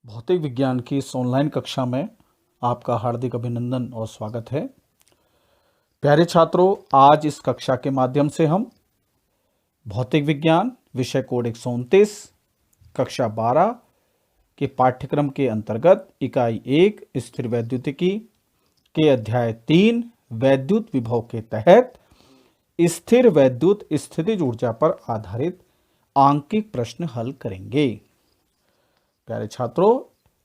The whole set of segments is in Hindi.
भौतिक विज्ञान की इस ऑनलाइन कक्षा में आपका हार्दिक अभिनंदन और स्वागत है। प्यारे छात्रों, आज इस कक्षा के माध्यम से हम भौतिक विज्ञान विषय कोड 129 कक्षा 12 के पाठ्यक्रम के अंतर्गत इकाई 1 स्थिर वैद्युतिकी के अध्याय 3 वैद्युत विभव के तहत स्थिर वैद्युत स्थितिज ऊर्जा पर आधारित आंकिक प्रश्न हल करेंगे। प्यारे छात्रों,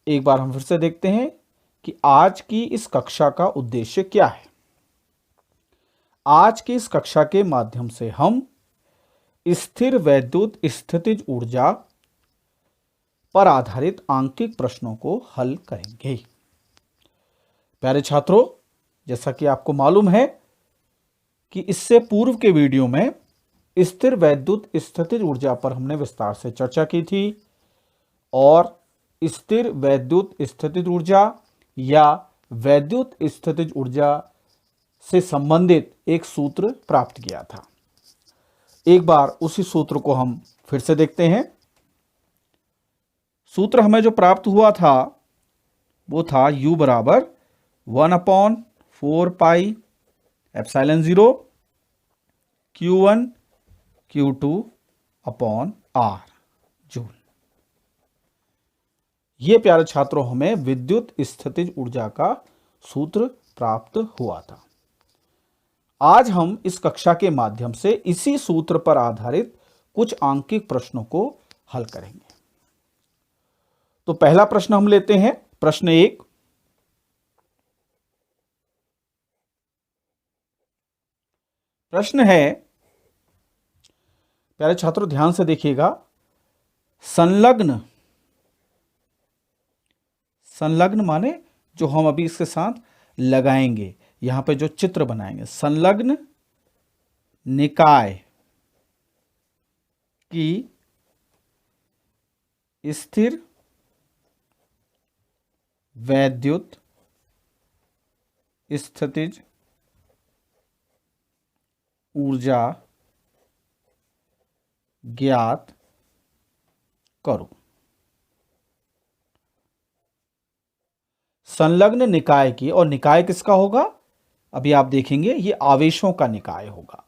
एक बार हम फिर से देखते हैं कि आज की इस कक्षा का उद्देश्य क्या है। आज की इस कक्षा के माध्यम से हम स्थिर वैद्युत स्थितिज ऊर्जा पर आधारित आंकिक प्रश्नों को हल करेंगे। प्यारे छात्रों, जैसा कि आपको मालूम है कि इससे पूर्व के वीडियो में स्थिर वैद्युत स्थितिज ऊर्जा पर हमने विस्तार से चर्चा की थी और स्थिर वैद्युत स्थितिज ऊर्जा या वैद्युत स्थितिज ऊर्जा से संबंधित एक सूत्र प्राप्त किया था। एक बार उसी सूत्र को हम फिर से देखते हैं। सूत्र हमें जो प्राप्त हुआ था वो था U बराबर 1/4 pi epsilon 0 Q1 Q2 upon R joule. ये प्यारे छात्रों हमें विद्युत स्थितिज ऊर्जा का सूत्र प्राप्त हुआ था। आज हम इस कक्षा के माध्यम से इसी सूत्र पर आधारित कुछ आंकिक प्रश्नों को हल करेंगे। तो पहला प्रश्न हम लेते हैं, प्रश्न 1। प्रश्न है, प्यारे छात्रों ध्यान से देखिएगा, संलग्न माने जो हम अभी इसके साथ लगाएंगे, यहां पे जो चित्र बनाएंगे, संलग्न निकाय की स्थिर वैद्युत स्थितिज ऊर्जा ज्ञात करो। संलग्न निकाय की, और निकाय किसका होगा अभी आप देखेंगे, ये आवेशों का निकाय होगा।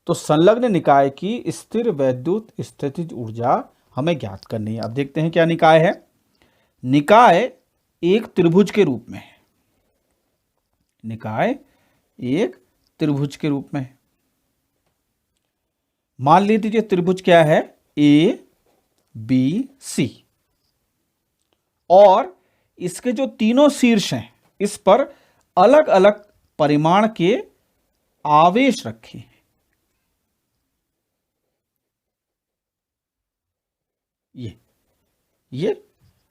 तो संलग्न निकाय की स्थिर वैद्युत स्थितिज ऊर्जा हमें ज्ञात करनी है। अब देखते हैं क्या निकाय है। निकाय एक त्रिभुज के रूप में है। निकाय एक त्रिभुज के रूप में है। मान लीजिए त्रिभुज क्या है, ABC, और इसके जो तीनों शीर्ष हैं इस पर अलग अलग परिमाण के आवेश रखे हैं। ये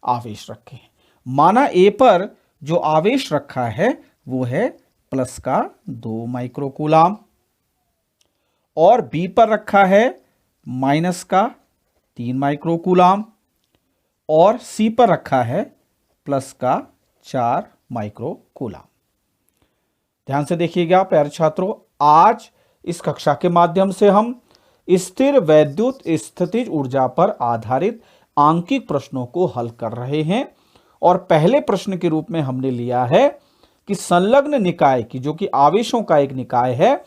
आवेश रखे हैं। माना A पर जो आवेश रखा है वो है प्लस का 2 माइक्रोकूलाम, और B पर रखा है माइनस का 3 माइक्रोकूलाम, और C पर रखा है प्लस का 4 माइक्रोकूलाम। ध्यान से देखिएगा प्यारे छात्रों, आज इस कक्षा के माध्यम से हम स्थिर वैद्युत स्थितिज ऊर्जा पर आधारित आंकिक प्रश्नों को हल कर रहे हैं। और पहले प्रश्न के रूप में हमने लिया है कि संलग्न निकाय की, जो कि आवेशों का एक निकाय है,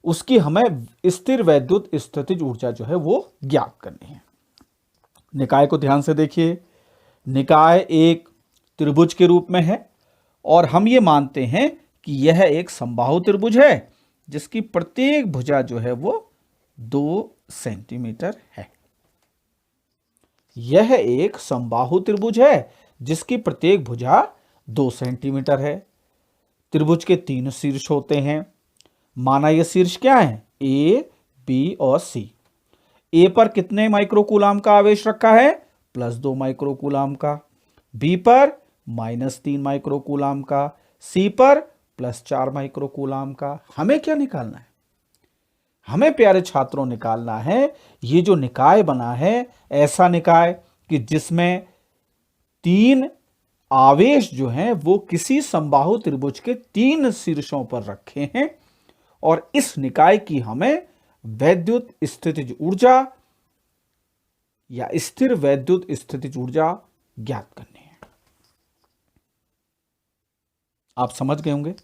उसकी हमें स्थिर वैद्युत स्थितिज ऊर्जा जो है वो ज्ञात करनी है। निकाय को ध्यान से देखिए। निकाय एक त्रिभुज के रूप में है और हम ये मानते हैं कि यह एक समबाहु त्रिभुज है जिसकी प्रत्येक भुजा जो है वो 2 सेंटीमीटर है। यह एक समबाहु त्रिभुज है जिसकी प्रत्येक भुजा 2 सेंटीमीटर है। त्रिभुज के 3 शीर्ष होते हैं। माना ये शीर्ष क्या है, A, B और C। A पर कितने माइक्रोकूलाम का आवेश रखा है, प्लस 2 माइक्रोकूलाम का। B पर माइनस 3 माइक्रोकूलाम का। C पर प्लस 4 माइक्रोकूलाम का। हमें क्या निकालना है, हमें प्यारे छात्रों निकालना है ये जो निकाय बना है, ऐसा निकाय कि जिसमें 3 आवेश जो हैं वो किसी समबाहु त्रिभुज के 3 शीर्षों पर रखे हैं, और इस निकाय की हमें वैद्युत स्थितिज ऊर्जा या स्थिर वैद्युत स्थितिज ऊर्जा ज्ञात करने हैं। आप समझ गए होंगे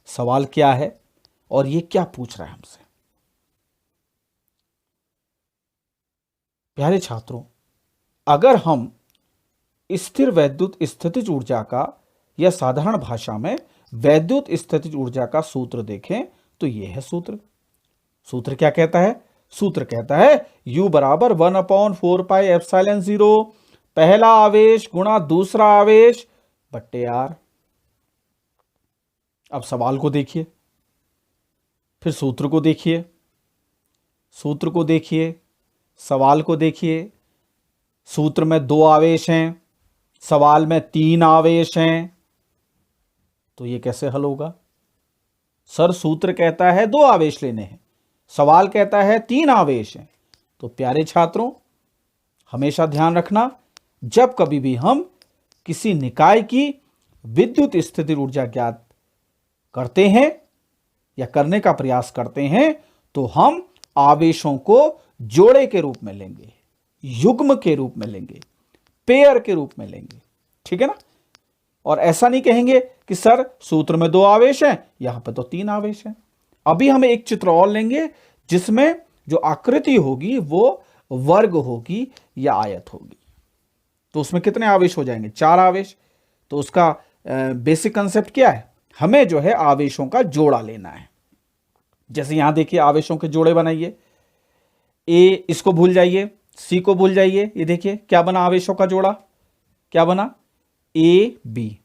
सवाल क्या है और ये क्या पूछ रहा है हमसे। प्यारे छात्रों, अगर हम स्थिर वैद्युत स्थितिज ऊर्जा का या साधारण भाषा में वैद्युत स्थितिज ऊर्जा का सूत्र देखें तो यह है सूत्र। सूत्र क्या कहता है? सूत्र कहता है U बराबर 1/4πε0 पहला आवेश गुणा दूसरा आवेश बट्टे R। अब सवाल को देखिए, फिर सूत्र को देखिए, सूत्र को देखिए, सवाल को देखिए। सूत्र में 2 आवेश हैं, सवाल में 3 आवेश हैं, तो ये कैसे हल होगा? सर सूत्र कहता है 2 आवेश लेने हैं, सवाल कहता है 3 आवेश हैं। तो प्यारे छात्रों, हमेशा ध्यान रखना, जब कभी भी हम किसी निकाय की विद्युत स्थिति ऊर्जा ज्ञात करते हैं या करने का प्रयास करते हैं तो हम आवेशों को जोड़े के रूप में लेंगे, युग्म के रूप में लेंगे, पेयर के रूप में लेंगे। ठीक है ना? और ऐसा नहीं कहेंगे कि सर सूत्र में 2 आवेश हैं, यहां पर तो 3 आवेश हैं। अभी हम एक चित्र और लेंगे जिसमें जो आकृति होगी वो वर्ग होगी या आयत होगी। तो उसमें कितने आवेश हो जाएंगे? 4 आवेश। तो उसका बेसिक कंसेप्ट क्या है? हमें जो है आवेशों का जोड़ा लेना है। जैसे यहां देखिए आवेशों के जोड़े बनाइए। ए इसको भूल जाइए, सी को भूल जाइए। ये देखिए क्या बना आवेशों का जोड़ा? क्या बना? A B.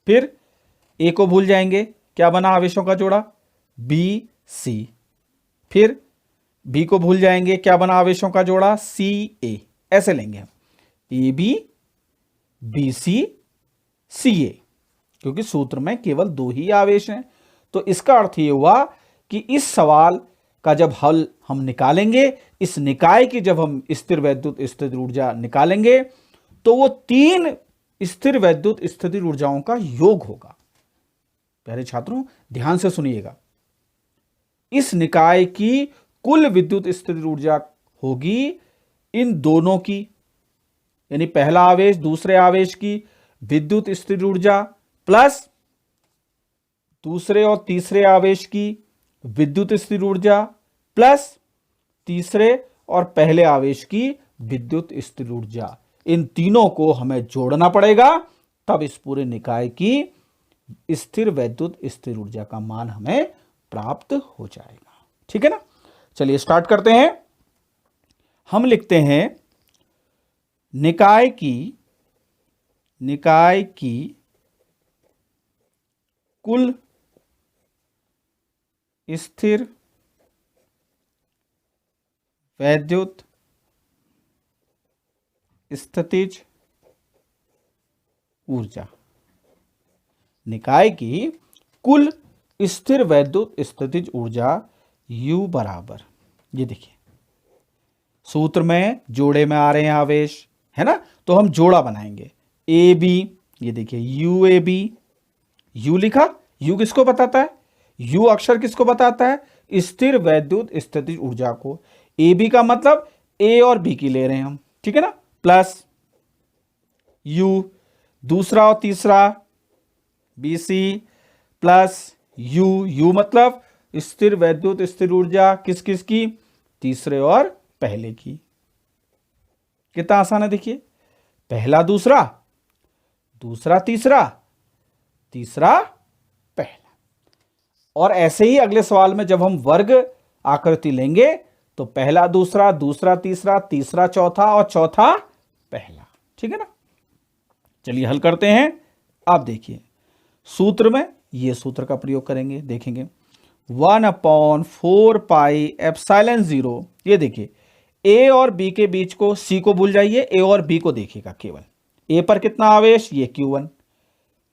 फिर ए को भूल जाएंगे, क्या बना आवेशों का जोड़ा? B C. फिर बी को भूल जाएंगे, क्या बना आवेशों का जोड़ा? सी ए। ऐसे लेंगे हम, ए बी, बी सी, सी ए, क्योंकि सूत्र में केवल 2 ही आवेश हैं। तो इसका अर्थ यह हुआ कि इस सवाल का जब हल हम निकालेंगे, इस निकाय की जब हम स्थिर वैद्युत स्थिति ऊर्जा निकालेंगे तो वो 3 स्थिर वैद्युत स्थिति ऊर्जाओं का योग होगा। प्यारे छात्रों ध्यान से सुनिएगा, इस निकाय की कुल विद्युत स्थिति ऊर्जा होगी इन दोनों की, यानी पहला आवेश दूसरे आवेश की विद्युत स्थिति ऊर्जा प्लस दूसरे और तीसरे आवेश की विद्युत स्थिति ऊर्जा प्लस तीसरे और पहले आवेश की विद्युत स्थिति ऊर्जा। इन तीनों को हमें जोड़ना पड़ेगा, तब इस पूरे निकाय की स्थिर वैद्युत स्थिति ऊर्जा का मान हमें प्राप्त हो जाएगा। ठीक है ना? चलिए स्टार्ट करते हैं। हम लिखते हैं निकाय की कुल स्थिर वैद्युत स्थितिज ऊर्जा। निकाय की कुल स्थिर वैद्युत स्थितिज ऊर्जा U बराबर, ये देखिए सूत्र में जोड़े में आ रहे हैं आवेश, है ना? तो हम जोड़ा बनाएंगे ए बी। ये देखिए यू ए बी, यू लिखा। यू किसको बताता है? यू अक्षर किसको बताता है? स्थिर वैद्युत स्थितिज ऊर्जा को। ए बी का मतलब ए और बी की ले रहे हैं हम, ठीक है ना? प्लस यू दूसरा और तीसरा B C plus U. U मतलब स्थिर वैद्युत स्थिर ऊर्जा किस किस की? तीसरे और पहले की। कितना आसान है देखिए, पहला दूसरा, दूसरा तीसरा, तीसरा पहला। और ऐसे ही अगले सवाल में जब हम वर्ग आकृति लेंगे तो पहला दूसरा, दूसरा तीसरा, तीसरा चौथा और चौथा पहला। ठीक है ना? चलिए हल करते हैं। आप देखिए सूत्र में ये सूत्र का प्रयोग करेंगे, देखेंगे 1/4πε0। ये देखिए ए और बी के बीच को, सी को भूल जाइए, ए और बी को देखिएगा केवल। ए पर कितना आवेश? ये Q1।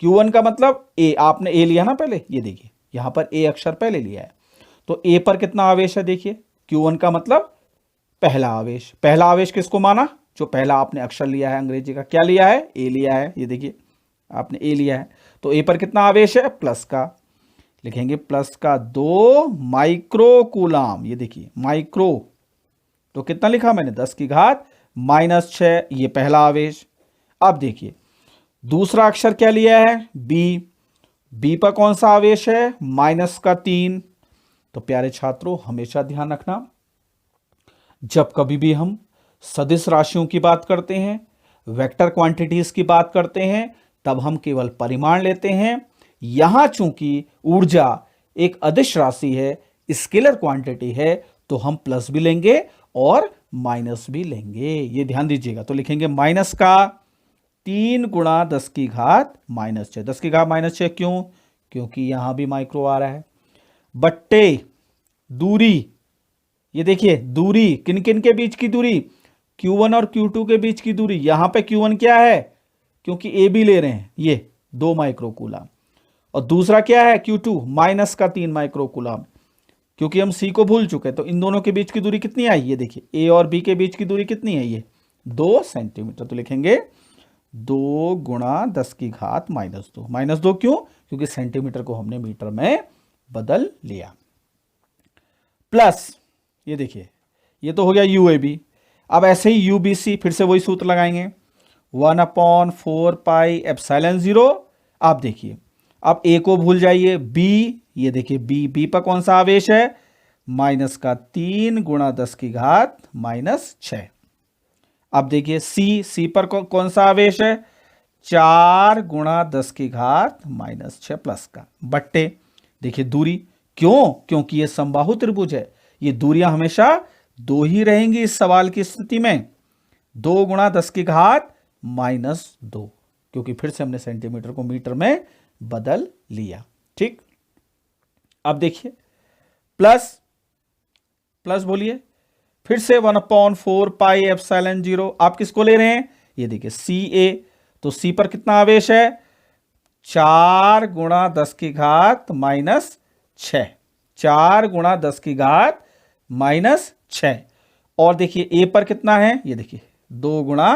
Q1 का मतलब ए, आपने ए लिया ना पहले, ये देखिए यहां पर ए अक्षर पहले लिया है, तो ए पर कितना आवेश है? देखिए Q1 का मतलब पहला आवेश। पहला आवेश किसको माना? जो पहला आपने अक्षर लिया है अंग्रेजी का, क्या लिया है? ए लिया है। ये देखिए आपने ए लिया है, तो ए पर कितना आवेश है? प्लस का। लिखेंगे प्लस का 2 माइक्रो कूलाम। ये देखिए माइक्रो, तो कितना लिखा मैंने? 10 की घात -6। ये पहला आवेश। अब देखिए दूसरा अक्षर क्या लिया है, बी। बी पर कौन सा आवेश है, -3। तो प्यारे छात्रों हमेशा ध्यान रखना, जब कभी भी हम सदिश राशियों की बात करते हैं, वेक्टर क्वांटिटीज की बात करते हैं, तब हम केवल परिमाण लेते हैं। यहां चूंकि ऊर्जा एक अदिश राशि है, स्केलर क्वांटिटी है, तो हम प्लस भी लेंगे और माइनस भी लेंगे, ये ध्यान दीजिएगा। तो लिखेंगे माइनस का 3 गुणा 10 की घात -6। 10 की घात -6 क्यों, क्योंकि यहां भी माइक्रो आ रहा है, बट्टे दूरी, ये देखिए दूरी किन किन के बीच की दूरी, Q1 और Q2 के बीच की दूरी। यहां पे Q1 क्या है, क्योंकि ए बी ले रहे हैं, ये 2 माइक्रो कूलम, और दूसरा क्या है Q2 -3 माइक्रो कूलम, क्योंकि हम सी को भूल चुके हैं। तो इन दोनों के बीच की दूरी कितनी आई, ये देखिए ए और बी के बीच की दूरी कितनी है, ये 2 सेंटीमीटर। तो लिखेंगे 2 गुणा 10 की घात -2। -2 क्यों, क्योंकि सेंटीमीटर को हमने मीटर में बदल लिया। प्लस ये देखिए ये तो हो गया UAB। अब ऐसे ही UBC, फिर से वही सूत्र लगाएंगे, 1/4 पाई एप्सिलॉन 0। आप देखिए अब ए को भूल जाइए, बी, ये देखिए बी पर कौन सा आवेश है, -3 गुणा 10 की घात -6। अब देखिए सी पर कौन सा आवेश है, 4 गुणा 10 की घात -6 प्लस का, बट्टे देखिए दूरी, क्यों, क्योंकि ये समबाहु त्रिभुज है, ये दूरियां हमेशा 2 ही रहेंगी इस सवाल की स्थिति में। 2 गुणा 10 की घात -2, क्योंकि फिर से हमने सेंटीमीटर को मीटर में बदल लिया। ठीक, अब देखिए प्लस बोलिए फिर से 1/4 पाई एप्सिलॉन 0। आप किसको ले रहे हैं, ये देखिए CA। तो सी पर कितना आवेश है, 4 गुणा 10 की घात -6, 4 गुणा 10 की घात -6। और देखिए ए पर कितना है, ये देखिए 2 गुणा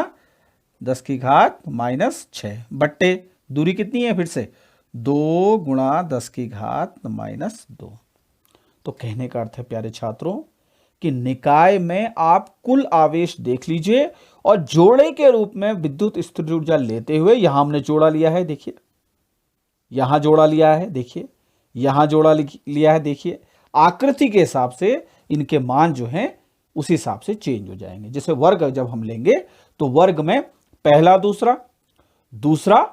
10 की घात -6, बट्टे दूरी कितनी है, फिर से 2 गुणा 10 की घात -2। तो कहने का अर्थ है प्यारे छात्रों कि निकाय में आप कुल आवेश देख लीजिए और जोड़े के रूप में विद्युत स्थिर ऊर्जा लेते हुए, यहां हमने जोड़ा लिया है, देखिए यहां जोड़ा लिया है, देखिए यहां जोड़ा लिया है, देखिए आकृति के हिसाब से इनके मान जो हैं उस हिसाब से चेंज हो जाएंगे। जैसे वर्ग जब हम लेंगे तो वर्ग में पहला दूसरा, दूसरा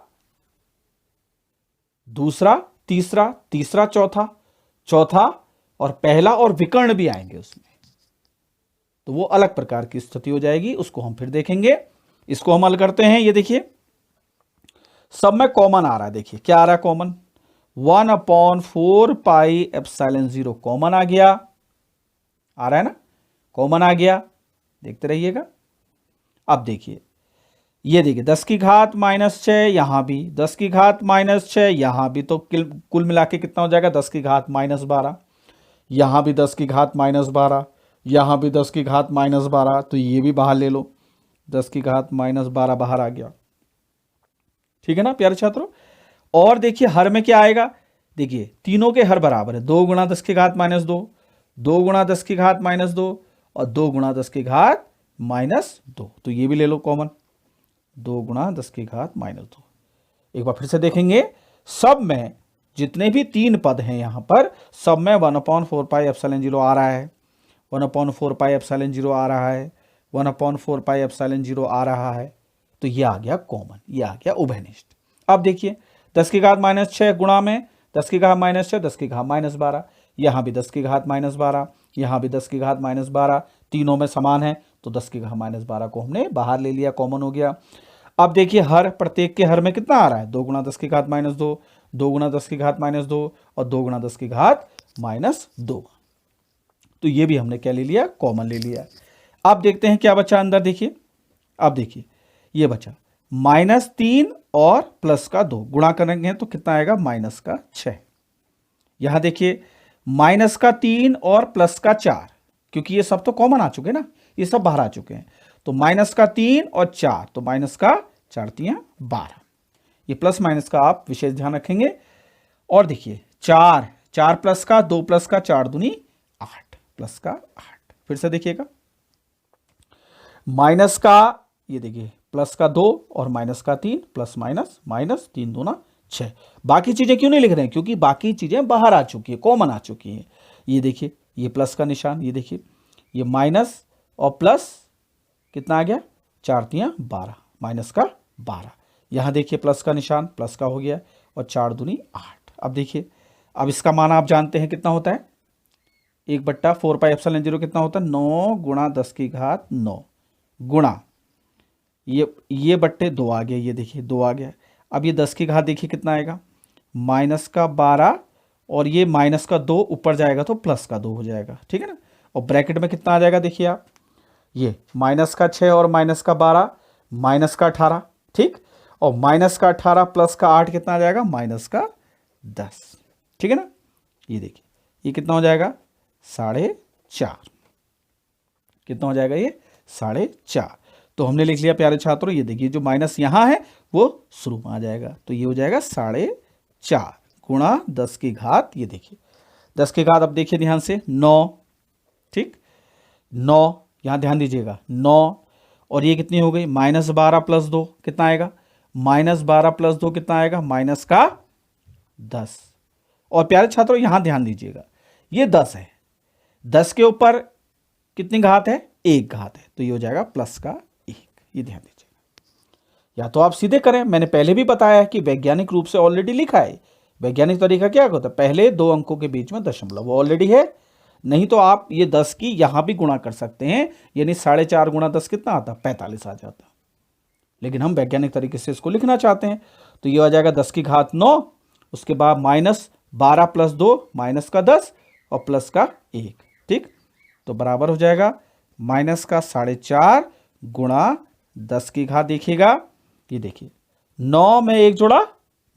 दूसरा तीसरा, तीसरा चौथा, चौथा और पहला और विकर्ण भी आएंगे उसमें, तो वो अलग प्रकार की स्थिति हो जाएगी, उसको हम फिर देखेंगे। इसको हम हल करते हैं, ये देखिए सब में कॉमन आ रहा है, देखिए क्या आ रहा है कॉमन, 1/4 पाई एप्सिलॉन 0 कॉमन आ गया, आ रहा है ना, कॉमन आ गया, देखते रहिएगा। अब देखिए ये देखिए 10 की घात -6, यहां भी 10 की घात -6, यहां भी, तो कुल मिला के कितना हो जाएगा, 10 की घात -12, यहां भी 10 की घात -12, यहां भी 10 की घात -12, तो ये भी बाहर ले लो, 10 की घात -12 बाहर आ गया। ठीक है ना प्यारे छात्रों। और देखिए हर में क्या आएगा, देखिए तीनों के हर बराबर है, 2 गुणा 10 की घात -2, 2 गुणा 10 की घात -2 और 2 गुणा 10 की घात -2, तो ये भी ले लो कॉमन, 2 गुणा 10 की घात -2। एक बार फिर से देखेंगे, सब में जितने भी 3 पद हैं यहां पर, सब में 1/4 पाई एप्सिलॉन 0 आ रहा है, 1/4 पाई एप्सिलॉन 0 आ रहा है, 1/4 पाई एप्सिलॉन 0 आ रहा है, तो ये आ गया कॉमन, ये आ गया उभयनिष्ठ। अब देखिए 10 की घात -6 गुणा में 10 की घात -6, 10 की घात -12, यहां भी 10 की घात -12, यहां भी 10 की घात -12, तीनों में समान है, तो 10 की घात -12 को हमने बाहर ले लिया, कॉमन हो गया। अब देखिए हर, प्रत्येक के हर में कितना आ रहा है, 2 गुणा 10 की घात -2, 2 गुणा 10 की घात -2 और 2 गुणा 10 की घात -2, तो ये भी हमने क्या ले लिया, कॉमन ले लिया। अब देखते हैं क्या बचा अंदर, देखिए अब देखिए ये बचा -3 और +2 गुणा करेंगे तो कितना आएगा, -6। यहां देखिए -3 और +4, क्योंकि ये सब तो कॉमन आ चुके ना, ये सब बाहर आ चुके हैं, तो -3 और 4, तो -4 × 12, ये प्लस माइनस का आप विशेष ध्यान रखेंगे। और देखिए 4 + का 2 + का 4 दूनी 8 + का 8, फिर से देखिएगा माइनस का, ये देखिए प्लस का 2 और माइनस का 3, प्लस माइनस माइनस 3 दूना 6। बाकी चीजें क्यों नहीं लिख रहे हैं? क्योंकि बाकी चीजें बाहर आ चुकी है, कॉमन आ चुकी है। ये देखिए, ये प्लस का निशान, ये देखिए, ये माइनस और प्लस कितना आ गया, 4 तियां 12, माइनस का 12। यहां देखिए प्लस का निशान, प्लस का हो गया, और 4 दूनी 8। अब देखिए, अब इसका मान आप जानते हैं कितना होता है, 1/4πε0 कितना होता है, 9 गुणा 10 की घात 9 गुणा ये बट्टे 2 आ गया, ये देखिए 2 आ गया। अब ये 10 की घात देखिए कितना आएगा, माइनस का 12, और ये माइनस का 2 ऊपर जाएगा तो प्लस का 2 हो जाएगा, ठीक है ना। और ब्रैकेट में कितना आ जाएगा देखिए आप, ये माइनस का 6 और माइनस का 12, माइनस का 18, ठीक। और माइनस का 18 प्लस का 8 कितना आ जाएगा, माइनस का 10, ठीक है ना। ये देखिए, ये कितना हो जाएगा, 4.5। कितना हो जाएगा ये, 4.5। तो हमने लिख लिया प्यारे छात्रों, ये देखिए जो माइनस यहां है वो शुरू में आ जाएगा, तो ये हो जाएगा 4.5 गुणा 10 की घात, ये देखिए 10 की घात, अब देखिए ध्यान से 9, ठीक, 9 यहां ध्यान दीजिएगा 9, और ये कितनी हो गई, -12 + 2 कितना आएगा, -12 + 2 कितना आएगा, माइनस का 10। और प्यारे छात्रों यहां ध्यान दीजिएगा, ये 10 है, 10 के ऊपर कितनी घात है, 1 घात है, तो ये हो जाएगा प्लस का 1, ये ध्यान दीजिएगा। या तो आप सीधे करें, मैंने पहले भी बताया है कि वैज्ञानिक रूप से ऑलरेडी लिखा है। वैज्ञानिक तरीका क्या होता है, पहले 2 अंकों के बीच में दशमलव, वो ऑलरेडी है। नहीं तो आप ये 10 की यहां भी गुणा कर सकते हैं, यानी 4.5 गुणा 10 कितना आता, 45 आ जाता। लेकिन हम वैज्ञानिक तरीके से इसको लिखना चाहते हैं, तो ये आ जाएगा 10 की घात 9, उसके बाद -12 + 2 माइनस का 10 और प्लस का 1, ठीक। तो बराबर हो जाएगा माइनस का 4.5 गुणा 10 की घात, देखिएगा ये देखिए 9 में 1 जोड़ा,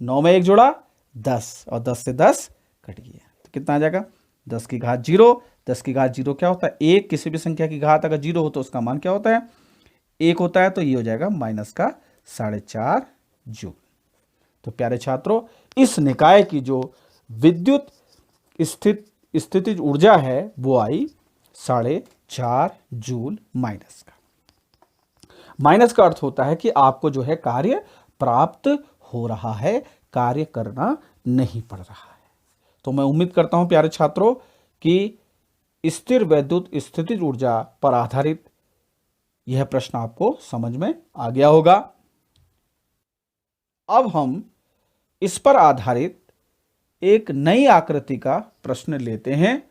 9 में 1 जोड़ा 10, और 10 से 10 कट गया, तो कितना आ जाएगा, 10 की घात 0। 10 की घात 0 क्या होता है, 1। किसी भी संख्या की घात अगर 0 हो तो उसका मान क्या होता है, 1 होता है, तो ये हो जाएगा माइनस का 4.5 जूल। तो प्यारे छात्रों, इस निकाय की जो विद्युत स्थितिज ऊर्जा है वो आई 4.5 जूल माइनस का। माइनस का अर्थ होता है कि आपको जो है कार्य प्राप्त हो रहा है, कार्य करना नहीं पड़ रहा है। तो मैं उम्मीद करता हूं प्यारे छात्रों कि स्थिर वैद्युत स्थितिज ऊर्जा पर आधारित यह प्रश्न आपको समझ में आ गया होगा। अब हम इस पर आधारित एक नई आकृति का प्रश्न लेते हैं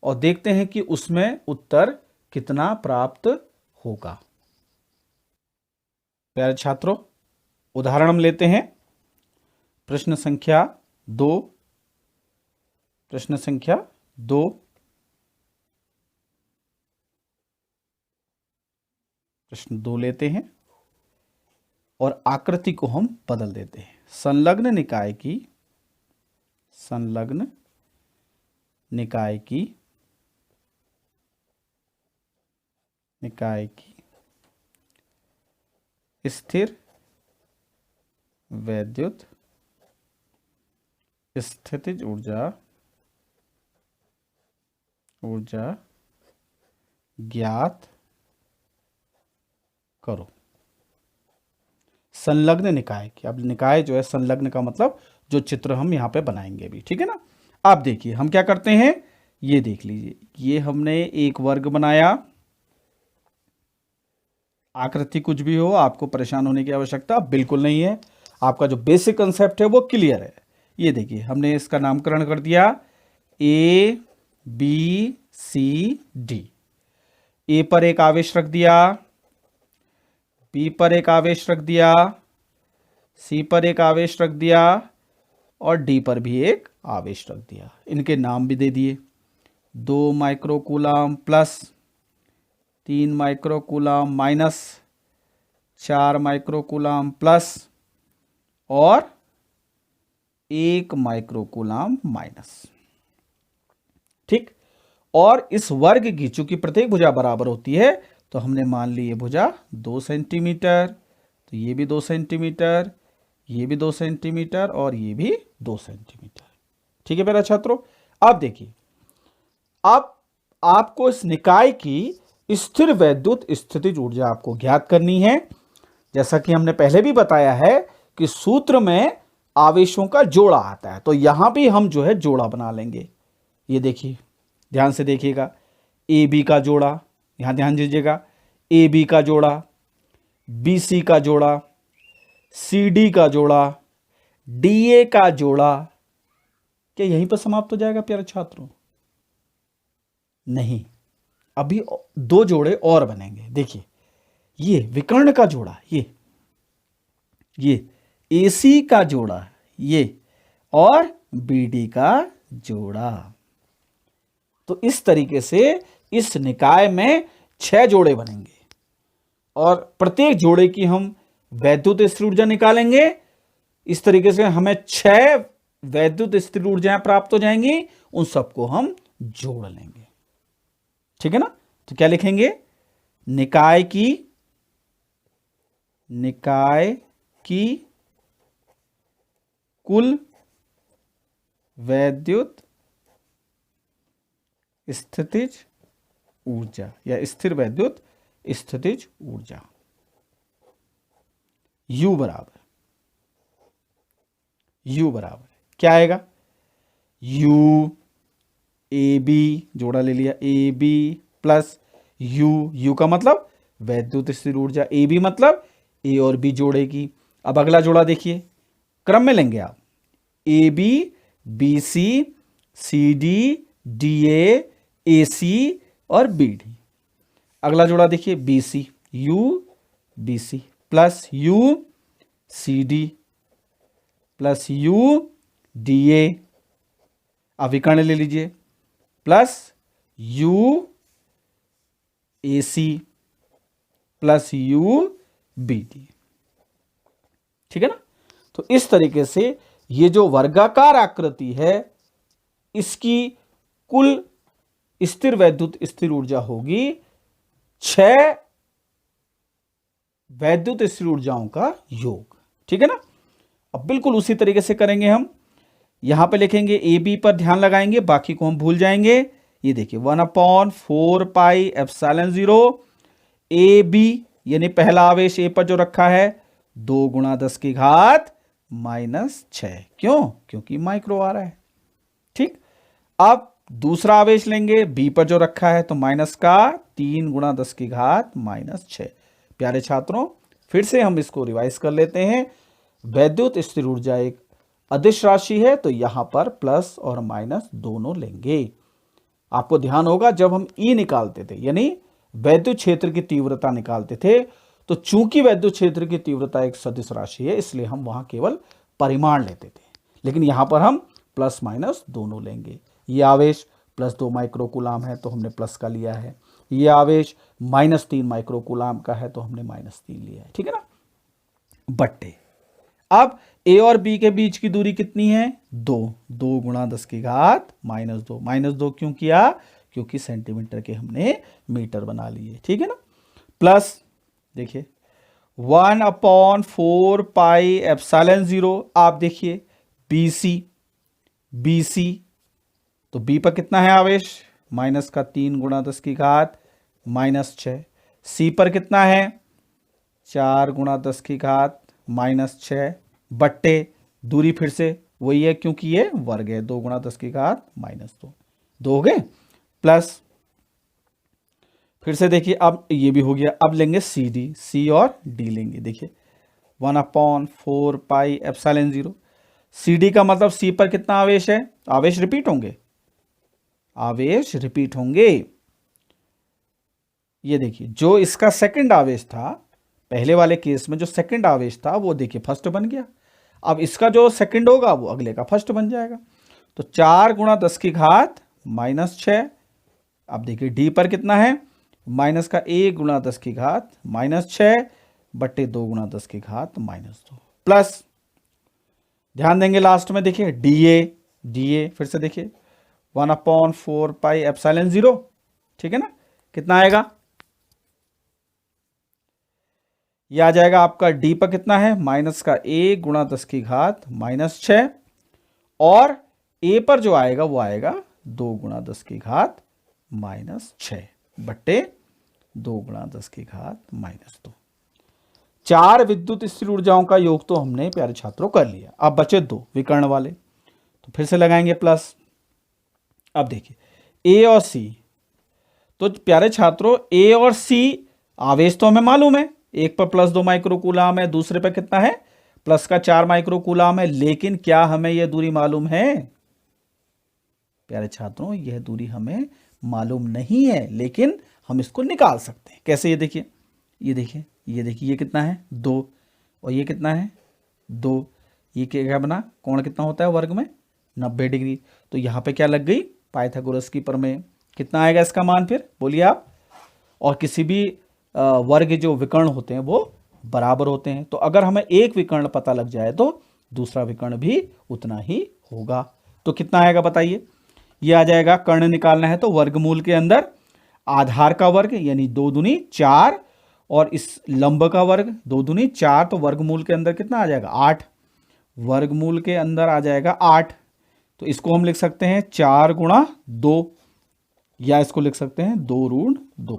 और देखते हैं कि उसमें उत्तर कितना प्राप्त होगा। प्यारे छात्रों, उदाहरण हम लेते हैं प्रश्न संख्या 2। प्रश्न संख्या 2, प्रश्न 2 लेते हैं और आकृति को हम बदल देते हैं। संलग्न निकाय की स्थिर वैद्युत स्थितिज ऊर्जा ज्ञात करो। संलग्न निकाय की, अब निकाय जो है, संलग्न का मतलब जो चित्र हम यहां पे बनाएंगे अभी, ठीक है ना। आप देखिए हम क्या करते हैं, ये देख लीजिए, ये हमने एक वर्ग बनाया। आकृति कुछ भी हो, आपको परेशान होने की आवश्यकता बिल्कुल नहीं है, आपका जो बेसिक कंसेप्ट है वो क्लियर है। ये देखिए हमने इसका नामकरण कर दिया A B C D। ए पर एक आवेश रख दिया, बी पर एक आवेश रख दिया, सी पर एक आवेश रख दिया और डी पर भी एक आवेश रख दिया। इनके नाम भी दे दिए, 2 microcoulomb plus, 3 microcoulomb minus, 4 microcoulomb plus और 1 माइक्रोकूलम माइनस, ठीक। और इस वर्ग की चूंकि प्रत्येक भुजा बराबर होती है तो हमने मान ली ये भुजा 2 सेंटीमीटर, तो ये भी 2 सेंटीमीटर, ये भी 2 सेंटीमीटर और ये भी 2 सेंटीमीटर, ठीक है मेरा छात्रों। अब देखिए, अब आपको इस निकाय की स्थिर वैद्युत स्थितिज ऊर्जा आपको ज्ञात करनी है। जैसा कि हमने पहले भी बताया है कि सूत्र में आवेशों का जोड़ा आता है, तो यहां भी हम जो है जोड़ा बना लेंगे। ये देखिए, ध्यान से देखिएगा, ए बी का जोड़ा, यहां ध्यान दीजिएगा, ए बी का जोड़ा, बी सी का जोड़ा, सी डी का जोड़ा, डी ए का जोड़ा। क्या यहीं पर समाप्त हो जाएगा प्यारे छात्रों? नहीं, अभी दो जोड़े और बनेंगे। देखिए, ये विकर्ण का जोड़ा, ये AC का जोड़ा, ये, और BD का जोड़ा। तो इस तरीके से इस निकाय में 6 जोड़े बनेंगे और प्रत्येक जोड़े की हम वैद्युत स्थिर ऊर्जा निकालेंगे। इस तरीके से हमें 6 वैद्युत स्थिर ऊर्जाएं प्राप्त हो जाएंगी, उन सबको हम जोड़ लेंगे। ठीक है ना? तो क्या लिखेंगे? निकाय की कुल वैद्युत स्थितिज ऊर्जा या स्थिर वैद्युत स्थितिज ऊर्जा U बराबर क्या आएगा? U AB, जोड़ा ले लिया, AB प्लस U का मतलब वैद्युत स्थिर ऊर्जा, AB मतलब A और B जोड़े की। अब अगला जोड़ा देखिए, क्रम में लेंगे आप, AB BC CD DA AC और BD। अगला जोड़ा देखिए, BC U BC plus U CD plus U DA। अब विकर्ण ले लीजिए, plus U AC plus U BD। ठीक है ना? तो इस तरीके से ये जो वर्गाकार आकृति है, इसकी कुल स्थिर वैद्युत स्थिर ऊर्जा होगी 6 वैद्युत स्थिर ऊर्जाओं का योग। ठीक है ना? अब बिल्कुल उसी तरीके से करेंगे हम। यहां पे लिखेंगे ए बी पर ध्यान लगाएंगे, बाकी को हम भूल जाएंगे। ये देखिए 1/4 पाई एप्सिलॉन 0 ए बी, यानी पहला आवेश ए पर जो रखा है 2 गुणा 10 की घात -6। क्यों? क्योंकि माइक्रो आ रहा है। ठीक, अब दूसरा आवेश लेंगे बी पर जो रखा है, तो माइनस का 3 गुणा 10 की घात -6। प्यारे छात्रों, फिर से हम इसको रिवाइज कर लेते हैं। वैद्युत स्थिर ऊर्जा एक अदिश राशि है, तो यहां पर प्लस और माइनस दोनों लेंगे। आपको ध्यान होगा, जब हम ई निकालते थे, यानी वैद्युत क्षेत्र की तीव्रता निकालते थे, तो चूंकि वैद्युत क्षेत्र की तीव्रता एक सदिश राशि है, इसलिए हम वहां केवल परिमाण लेते थे। लेकिन यहां पर हम प्लस माइनस दोनों लेंगे। ये आवेश +2 माइक्रोकूलाम है, तो हमने प्लस का लिया है। ये आवेश -3 माइक्रोकूलाम का है, तो हमने -3 लिया है। ठीक है ना? बट्टे अब ए और बी के बीच की दूरी कितनी है? 2 गुणा 10 की घात -2। -2 क्यों किया? क्योंकि सेंटीमीटर के हमने मीटर बना लिए। ठीक है ना? प्लस देखिए 1/4 पाई एप्सिलॉन 0। आप देखिए BC, तो बी पर कितना है आवेश? माइनस का 3 गुणा 10 की घात -6। सी पर कितना है? 4 गुणा 10 की घात -6 बट्टे दूरी फिर से वही है, क्योंकि ये वर्ग है, 2 गुणा 10 की घात -2। 2 हो गए, प्लस फिर से देखिए, अब ये भी हो गया। अब लेंगे सी और डी लेंगे। देखिए 1/4 पाई एप्सिलॉन 0। सी डी का मतलब सी पर कितना आवेश है? आवेश रिपीट होंगे, ये देखिए, जो इसका सेकंड आवेश था, पहले वाले केस में जो सेकंड आवेश था, वो देखिए फर्स्ट बन गया। अब इसका जो सेकंड होगा, वो अगले का फर्स्ट बन जाएगा। तो 4 गुणा 10 की घात -6। अब देखिए डी पर कितना है? माइनस का 1 गुणा 10 की घात -6 बट्टे 2 गुणा 10 की घात -2 प्लस, ध्यान देंगे लास्ट में, देखिए डीए फिर से देखिए 1/4 पाई एप्सिलॉन 0। ठीक है ना? कितना आएगा? यह आ जाएगा आपका डी पर कितना है? माइनस का 1 गुणा 10 की घात -6, और ए पर जो आएगा वो आएगा 2 गुणा 10 की घात -6 बट्टे 2 गुणा 10 की घात -2। 4 विद्युत स्थिर ऊर्जाओं का योग तो हमने प्यारे छात्रों कर लिया। अब बचे 2 विकर्ण वाले, तो फिर से लगाएंगे प्लस। अब देखिए ए और सी, तो प्यारे छात्रों ए और सी आवेश तो हमें मालूम है, एक पर +2 माइक्रोकूलाम है, दूसरे पर कितना है +4 माइक्रोकूलाम है, लेकिन क्या हमें यह दूरी मालूम है? प्यारे छात्रों यह दूरी हमें मालूम नहीं है, लेकिन हम इसको निकाल सकते हैं। कैसे? ये देखिए, ये देखिए, ये देखिए, ये कितना है 2 और ये कितना है 2, ये क्या बना, कोण कितना होता है वर्ग में 90 डिग्री। तो यहाँ पे क्या लग गई पाइथागोरस की प्रमेय। कितना आएगा इसका मान फिर बोलिए आप? और किसी भी वर्ग जो विकर्ण होते हैं वो बराबर होते हैं, तो अगर हमें एक विकर्ण पता लग जाए तो दूसरा विकर्ण भी उतना ही होगा। तो कितना आएगा बताइए? ये आ जाएगा, कर्ण निकालना है तो वर्गमूल के अंदर आधार का वर्ग यानी 2 दूनी 4 और इस लंब का वर्ग 2 दूनी 4, तो वर्गमूल के अंदर कितना आ जाएगा 8, वर्गमूल के अंदर आ जाएगा 8। तो इसको हम लिख सकते हैं 4 गुणा 2 या इसको लिख सकते हैं 2 ऋण 2।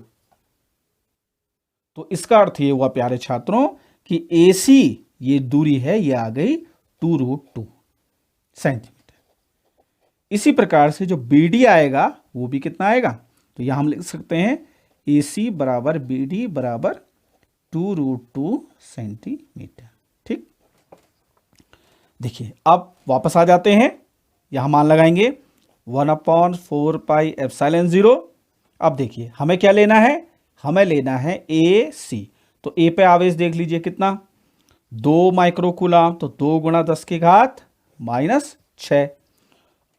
तो इसका अर्थ ये हुआ प्यारे छात्रों कि AC ये दूरी है, ये आ गई 2√2 सेंटीमीटर। इसी प्रकार से जो BD आएगा वो भी कितना आएगा? तो यहां हम लिख सकते हैं AC बराबर BD बराबर 2√2 सेंटीमीटर। ठीक, देखिए अब वापस आ जाते हैं, यहां मान लगाएंगे 1/4 पाई एप्सिलॉन 0। अब देखिए हमें क्या लेना है, हमें लेना है AC। तो A पे आवेश देख लीजिए कितना 2 माइक्रोकूलाम, तो 2 गुणा 10 की घात -6।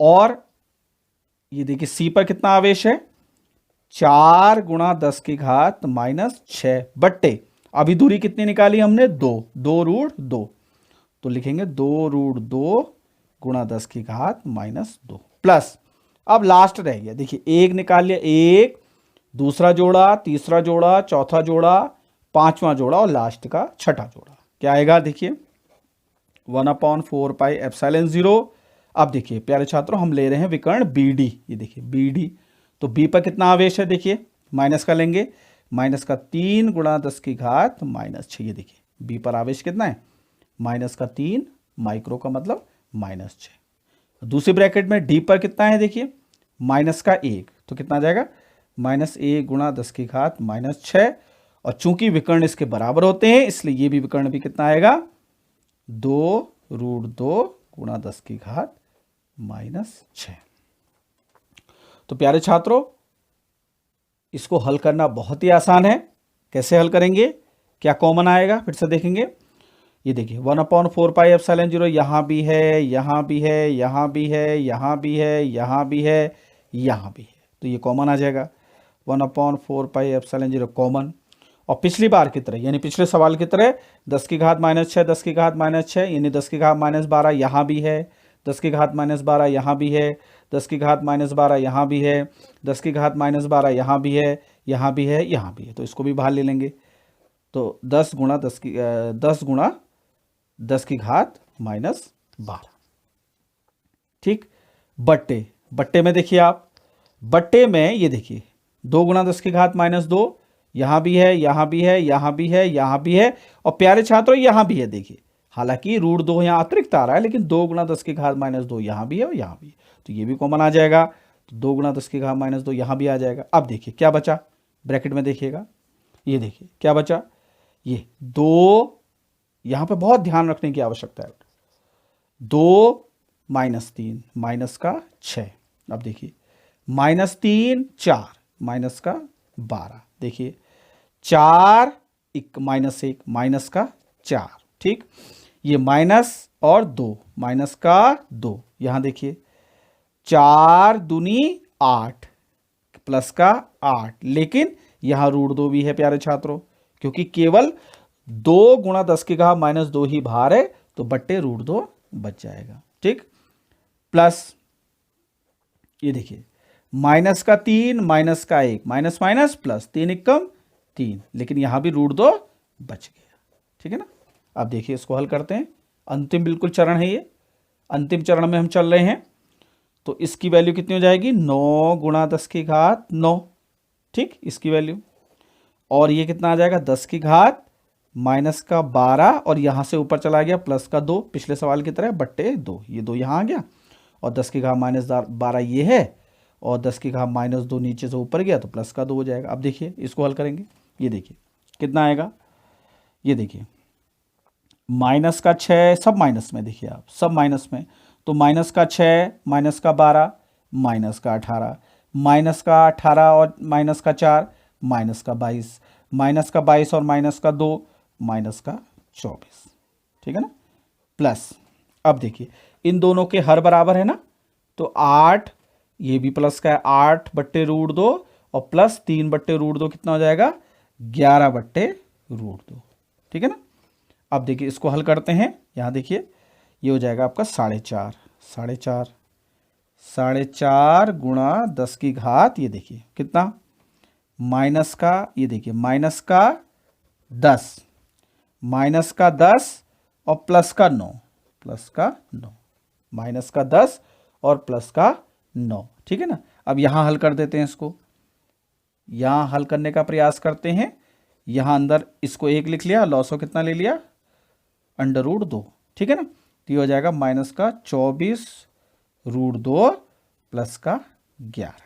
और ये देखिए C पर कितना आवेश है 4 गुणा 10 की घात -6 बट्टे, अभी दूरी कितनी निकाली हमने 2√2, तो लिखेंगे 2√2 गुणा 10 की घात -2 प्लस। अब लास्ट रह गया, देखिए एक निकाल लिया, एक, दूसरा जोड़ा, तीसरा जोड़ा, चौथा जोड़ा, पांचवा जोड़ा और लास्ट का छठा जोड़ा। क्या आएगा देखिए 1/4 पाई एप्सिलॉन 0। अब देखिए प्यारे छात्रों हम ले रहे हैं विकर्ण BD, ये देखिए BD, तो B पर कितना आवेश है देखिए माइनस का लेंगे, -3 गुणा 10 की घात -6। ये देखिए B पर आवेश कितना है -3 माइक्रो का मतलब -6। दूसरी ब्रैकेट में D पर कितना है देखिए -1, तो कितना आ जाएगा -1 गुणा 10 की घात -6। और चूंकि विकर्ण इसके बराबर होते हैं इसलिए ये भी विकर्ण भी कितना आएगा 2√2 गुणा 10 की घात -6। तो प्यारे छात्रों इसको हल करना बहुत ही आसान है। कैसे हल करेंगे, क्या कॉमन आएगा फिर से देखेंगे। ये देखिए 1/4 पाई एप्सिलॉन 0 यहाँ भी है, यहाँ भी है, यहाँ भी है, यहाँ भी है, यहाँ भी है, यहाँ भी है, तो ये कॉमन आ जाएगा 1/4 पाई एप्सिलॉन 0 कॉमन। और पिछली बार की तरह यानी पिछले सवाल की तरह 10 की घात -6, 10 की घात -6 यानी 10 की घात -12 यहाँ भी है, 10 की घात -12 यहाँ भी है, 10 की घात -12 यहाँ भी है, 10 की घात -12 यहाँ भी है, यहाँ भी है, यहाँ भी है, तो इसको भी बाहर ले लेंगे। तो 10 गुणा 10 की घात -12। ठीक, बट्टे में देखिए आप, बट्टे में ये देखिए 2 गुणा 10 की घात -2 यहाँ भी है, यहाँ भी है, यहाँ भी है, यहाँ भी है, और प्यारे छात्रों यहाँ भी है। देखिए हालांकि √2 यहाँ अतिरिक्त आ रहा है, लेकिन 2 गुणा 10 की घात -2 यहाँ भी है और यहाँ भी है, तो ये भी कॉमन आ जाएगा। तो 2 गुणा 10 की घात -2 यहाँ भी आ जाएगा। अब देखिए क्या बचा ब्रैकेट में, देखिएगा ये देखिए क्या बचा, ये 2, यहाँ पे बहुत ध्यान रखने की आवश्यकता है, 2 -3 -6। अब देखिए -3 4 -12, देखिए 4 -1 -4। ठीक, ये माइनस और 2 -2, यहां देखिए 4 दूनी 8 +8, लेकिन यहां √2 भी है प्यारे छात्रों, क्योंकि केवल 2 गुणा 10 की घात -2 ही भार है, तो बट्टे √2 बच जाएगा। ठीक, प्लस ये देखिए -3 -1 माइनस माइनस प्लस 3 एकम 3, लेकिन यहां भी √2 बच गया। ठीक है ना। अब देखिए इसको हल करते हैं, अंतिम बिल्कुल चरण है ये, अंतिम चरण में हम चल रहे हैं। तो इसकी वैल्यू कितनी हो जाएगी 9 गुणा 10 की घात 9। ठीक, इसकी वैल्यू, और ये कितना आ जाएगा 10 की घात माइनस का 12 और यहाँ से ऊपर चला गया प्लस का 2, पिछले सवाल की तरह बट्टे 2, ये 2 यहाँ आ गया और 10 की घात माइनस 12 ये है और 10 की घात माइनस 2 नीचे से ऊपर गया तो प्लस का 2 हो जाएगा। अब देखिए इसको हल करेंगे, ये देखिए कितना आएगा, ये देखिए माइनस का 6, सब माइनस में, देखिए आप सब माइनस में, तो माइनस का 6 माइनस का 12 माइनस का 18, माइनस का 18 और माइनस का 4 माइनस का 22, माइनस का 22 और माइनस का 2 माइनस का 24, ठीक है ना, प्लस। अब देखिए इन दोनों के हर बराबर है ना, तो 8, ये भी प्लस का है, 8 बट्टे रूट 2 और प्लस 3 बट्टे रूट 2 कितना हो जाएगा, 11 बट्टे रूट 2, ठीक है ना। अब देखिए इसको हल करते हैं, यहाँ देखिए ये हो जाएगा आपका 4.5, 4.5 गुणा 10 की घात, ये देखिए कितना, माइनस का, ये देखिए माइनस का 10, माइनस का 10 और प्लस का 9, प्लस का 9, माइनस का 10 और प्लस का 9, ठीक है ना। अब यहाँ हल कर देते हैं इसको, यहाँ हल करने का प्रयास करते हैं, यहाँ अंदर इसको 1 लिख लिया, लॉसो कितना ले लिया, अंडर रूट 2, ठीक है ना, तो ये हो जाएगा माइनस का 24 रूट 2 प्लस का 11,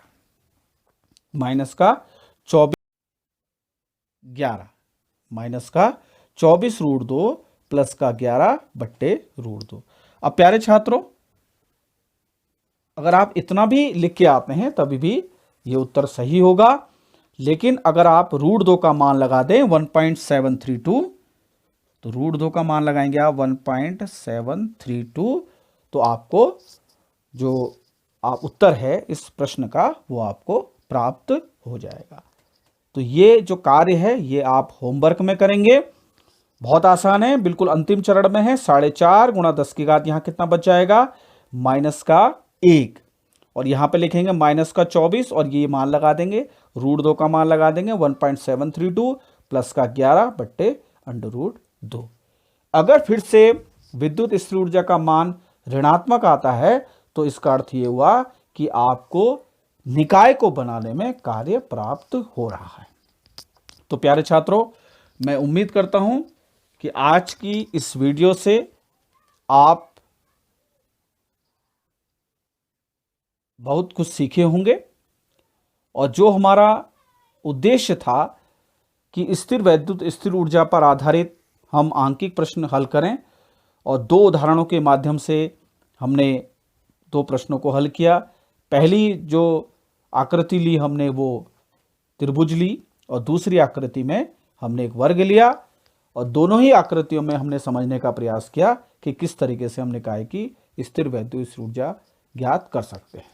माइनस का 11 माइनस का 24 रूट 2 प्लस का 11 बट्टे रूट 2। अब प्यारे छात्रों अगर आप इतना भी लिख के आते हैं तभी भी ये उत्तर सही होगा, लेकिन अगर आप रूट 2 का मान लगा दें 1.732, तो रूट 2 का मान लगाएंगे आप 1.732, तो आपको जो आप उत्तर है इस प्रश्न का वो आपको प्राप्त हो जाएगा। तो ये जो कार्य है ये आप होमवर्क में करेंगे, बहुत आसान है, बिल्कुल अंतिम चरण में है। 4.5 गुणा 10 की घात, यहाँ कितना बच जाएगा, माइनस का 1, और यहाँ पे लिखेंगे माइनस का 24 और ये मान लगा देंगे, रूट 2 का मान लगा देंगे 1.732 प्लस का 11 बट्टे अंडर रूट 2। अगर फिर से विद्युत स्थिर ऊर्जा का मान ऋणात्मक आता है तो इसका अर्थ ये हुआ कि आपको निकाय को बनाने में कार्य प्राप्त हो रहा है। तो प्यारे छात्रों मैं उम्मीद करता हूं कि आज की इस वीडियो से आप बहुत कुछ सीखे होंगे, और जो हमारा उद्देश्य था कि स्थिर वैद्युत स्थिर ऊर्जा पर आधारित हम आंकिक प्रश्न हल करें, और 2 उदाहरणों के माध्यम से हमने 2 प्रश्नों को हल किया। पहली जो आकृति ली हमने वो त्रिभुज ली, और दूसरी आकृति में हमने एक वर्ग लिया, और दोनों ही आकृतियों में हमने समझने का प्रयास किया कि किस तरीके से हम निकाय की स्थिर वैद्युत ऊर्जा ज्ञात कर सकते हैं।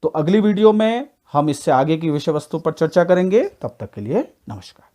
तो अगली वीडियो में हम इससे आगे की विषय वस्तु पर चर्चा करेंगे, तब तक के लिए नमस्कार।